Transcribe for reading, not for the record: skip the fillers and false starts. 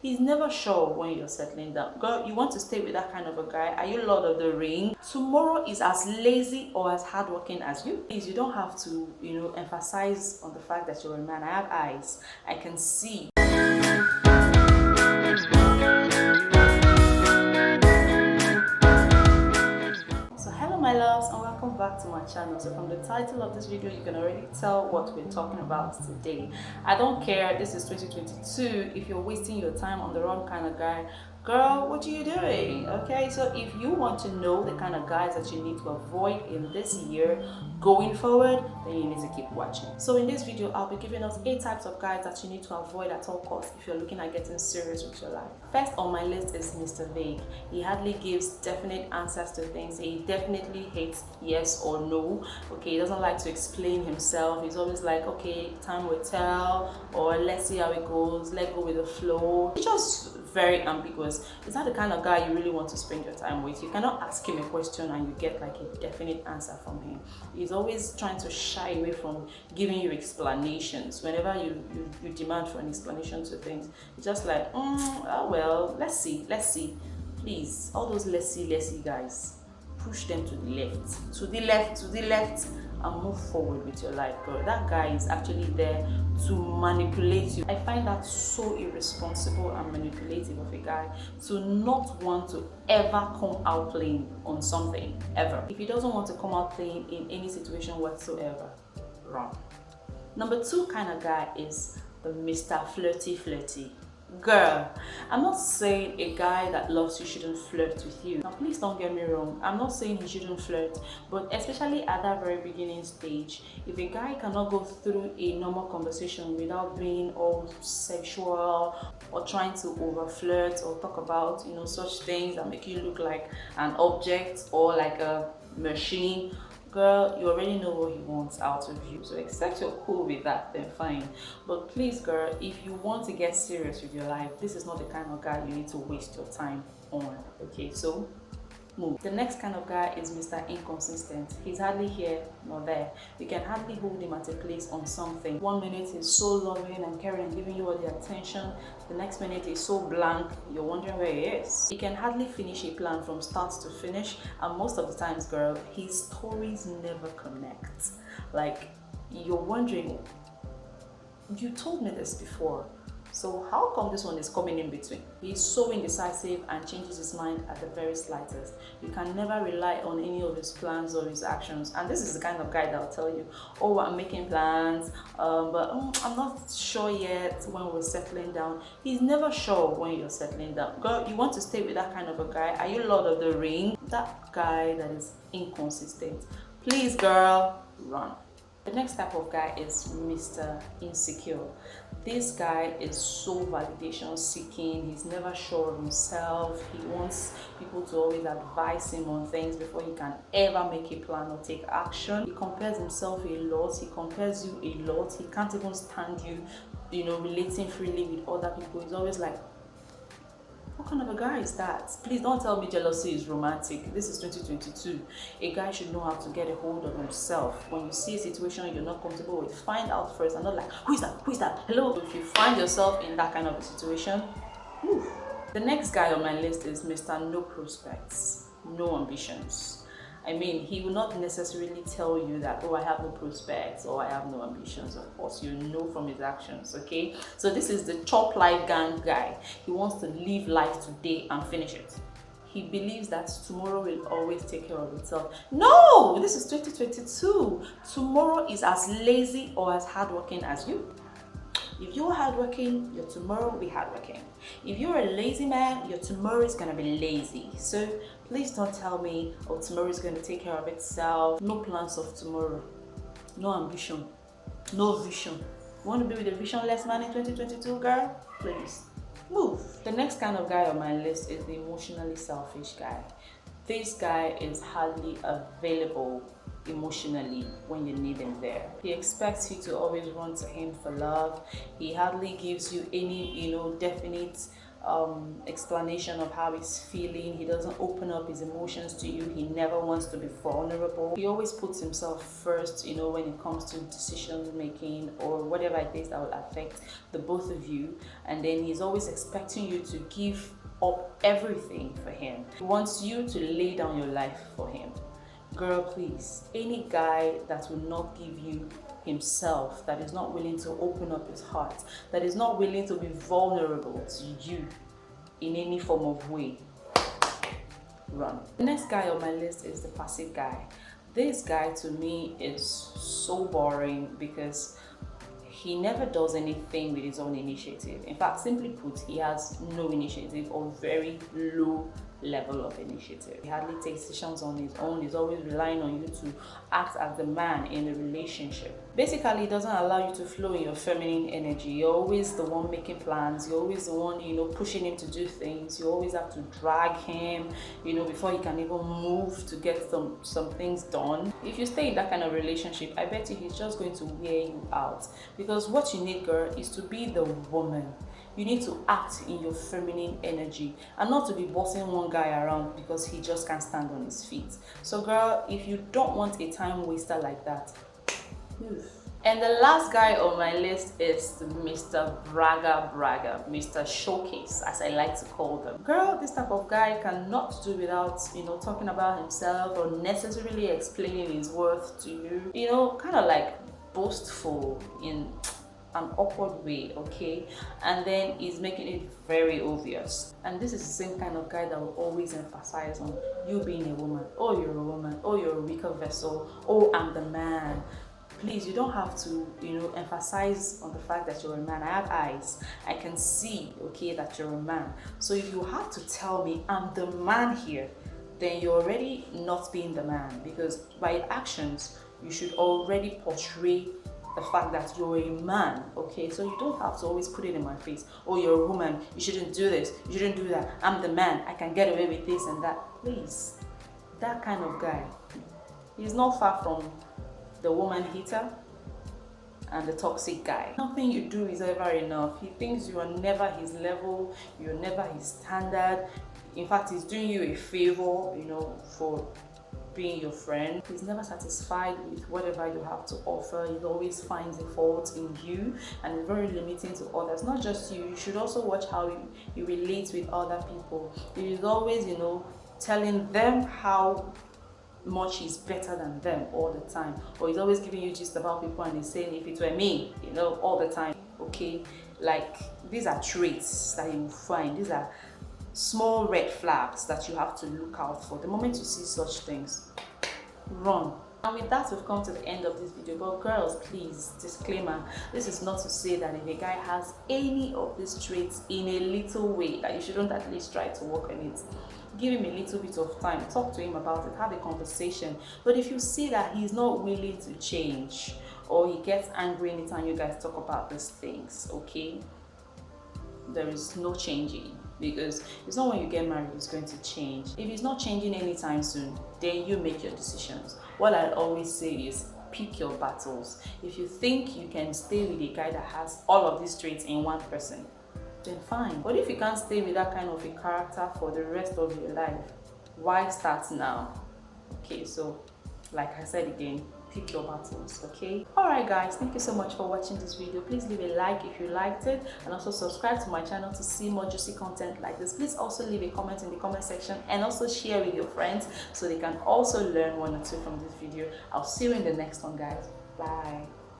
He's never sure when you're settling down. Girl, you want to stay with that kind of a guy? Are you Lord of the Ring? Tomorrow is as lazy or as hardworking as you. Please, you don't have to, emphasize on the fact that you're a man. I have eyes. I can see. So hello my loves and welcome back to my channel. So from the title of this video you can already tell what we're talking about today. I don't care, this is 2022. If you're wasting your time on the wrong kind of guy, girl, what are you doing? Okay, so if you want to know the kind of guys that you need to avoid in this year going forward, then you need to keep watching. So in this video I'll be giving us 8 types of guys that you need to avoid at all costs if you're looking at getting serious with your life. First on my list is Mr. Vague. He hardly gives definite answers to things. He definitely hates yes or no. Okay, he doesn't like to explain himself. He's always like, okay, time will tell, or let's see how it goes, let go with the flow. He's just very ambiguous. Is that the kind of guy you really want to spend your time with? You cannot ask him a question and you get like a definite answer from him. He's always trying to shy away from giving you explanations. Whenever you demand for an explanation to things, it's just like, oh well, let's see. Please, all those let's see guys, push them to the left, and move forward with your life, girl. That guy is actually there to manipulate you. I find that so irresponsible and manipulative of a guy to not want to ever come out playing on something, ever. If he doesn't want to come out playing in any situation whatsoever, wrong. Number 2 kind of guy is the Mr. Flirty. Girl, I'm not saying a guy that loves you shouldn't flirt with you. Now please don't get me wrong, I'm not saying he shouldn't flirt, but especially at that very beginning stage, if a guy cannot go through a normal conversation without being all sexual or trying to over flirt or talk about such things that make you look like an object or like a machine, girl, you already know what he wants out of you. So except you're cool with that, then fine. But please, girl, if you want to get serious with your life, this is not the kind of guy you need to waste your time on. Okay, so move. The next kind of guy is Mr. Inconsistent. He's hardly here nor there. You can hardly hold him at a place on something. One minute he's so loving and caring and giving you all the attention. The next minute he's so blank, you're wondering where he is. He can hardly finish a plan from start to finish, and most of the times, girl, his stories never connect. Like, you're wondering, you told me this before, so how come this one is coming in between? He's so indecisive and changes his mind at the very slightest. You can never rely on any of his plans or his actions. And this is the kind of guy that will tell you, oh, I'm making plans, but I'm not sure yet when we're settling down. He's never sure when you're settling down. Girl, you want to stay with that kind of a guy? Are you Lord of the Ring? That guy that is inconsistent. Please, girl, run. The next type of guy is Mr. Insecure. This guy is so validation seeking. He's never sure of himself. He wants people to always advise him on things before he can ever make a plan or take action. He compares himself a lot. He compares you a lot. He can't even stand you, relating freely with other people. He's always like, what kind of a guy is that? Please don't tell me jealousy is romantic. This is 2022. A guy should know how to get a hold of himself. When you see a situation you're not comfortable with, find out first and not like, who is that? Hello? If you find yourself in that kind of a situation, whew. The next guy on my list is Mr. No Prospects, No Ambitions. I mean, he will not necessarily tell you that, oh, I have no prospects or I have no ambitions. Of course, you know from his actions, okay? So this is the chop life gang guy. He wants to live life today and finish it. He believes that tomorrow will always take care of itself. No, this is 2022. Tomorrow is as lazy or as hardworking as you. If you're hardworking, your tomorrow will be hardworking. If you're a lazy man, your tomorrow is gonna be lazy. So please don't tell me, oh, tomorrow is gonna take care of itself. No plans of tomorrow, no ambition, no vision. You want to be with a visionless man in 2022, girl? Please move. The next kind of guy on my list is the emotionally selfish guy. This guy is hardly available emotionally when you need him there. He expects you to always run to him for love. He hardly gives you any definite explanation of how he's feeling. He doesn't open up his emotions to you. He never wants to be vulnerable. He always puts himself first, you know, when it comes to decision making or whatever it is that will affect the both of you. And then he's always expecting you to give up everything for him. He wants you to lay down your life for him. Girl, please, any guy that will not give you himself, that is not willing to open up his heart, that is not willing to be vulnerable to you in any form of way, run. The next guy on my list is the passive guy. This guy to me is so boring because he never does anything with his own initiative. In fact, simply put, he has no initiative or very low level of initiative. He hardly takes decisions on his own. He's always relying on you to act as the man in a relationship. Basically, he doesn't allow you to flow in your feminine energy. You're always the one making plans. You're always the one, you know, pushing him to do things. You always have to drag him, you know, before he can even move to get some things done. If you stay in that kind of relationship, I bet you he's just going to wear you out. Because what you need, girl, is to be the woman. You need to act in your feminine energy and not to be bossing one guy around because he just can't stand on his feet. So girl, if you don't want a time waster like that, move. And the last guy on my list is Mr. Bragger, Mr. Showcase, as I like to call them. Girl, this type of guy cannot do without, you know, talking about himself or necessarily explaining his worth to you. You know, kind of like boastful in an awkward way, okay? And then he's making it very obvious. And this is the same kind of guy that will always emphasize on you being a woman. Oh, you're a woman. Oh, you're a weaker vessel. Oh, I'm the man. Please, you don't have to, you know, emphasize on the fact that you're a man. I have eyes. I can see, okay, that you're a man. So if you have to tell me I'm the man here, then you're already not being the man, because by your actions, you should already portray the fact that you're a man, okay? So you don't have to always put it in my face. Oh, you're a woman, you shouldn't do this, you shouldn't do that. I'm the man, I can get away with this and that. Please, that kind of guy, he's not far from the woman hater and the toxic guy. Nothing you do is ever enough. He thinks you are never his level, you're never his standard. In fact, he's doing you a favor, you know, for being your friend. He's never satisfied with whatever you have to offer. He always finds a fault in you and is very limiting to others. Not just you, you should also watch how you relate with other people. He is always, you know, telling them how much he's better than them all the time. Or he's always giving you gist about people and he's saying, if it were me, you know, all the time. Okay, like these are traits that you will find. These are small red flags that you have to look out for. The moment you see such things, run. And with that, we've come to the end of this video. But girls, please, disclaimer, this is not to say that if a guy has any of these traits in a little way, that you shouldn't at least try to work on it. Give him a little bit of time, talk to him about it, have a conversation. But if you see that he's not willing to change, or he gets angry anytime you guys talk about these things, okay, there is no changing. Because it's not when you get married it's going to change. If it's not changing anytime soon, then you make your decisions. What I always say is pick your battles. If you think you can stay with a guy that has all of these traits in one person, then fine. But if you can't stay with that kind of a character for the rest of your life, why start now? Okay, so like I said again, pick your battles, okay? Alright guys, thank you so much for watching this video. Please leave a like if you liked it, and also subscribe to my channel to see more juicy content like this. Please also leave a comment in the comment section and also share with your friends so they can also learn one or two from this video. I'll see you in the next one, guys. Bye.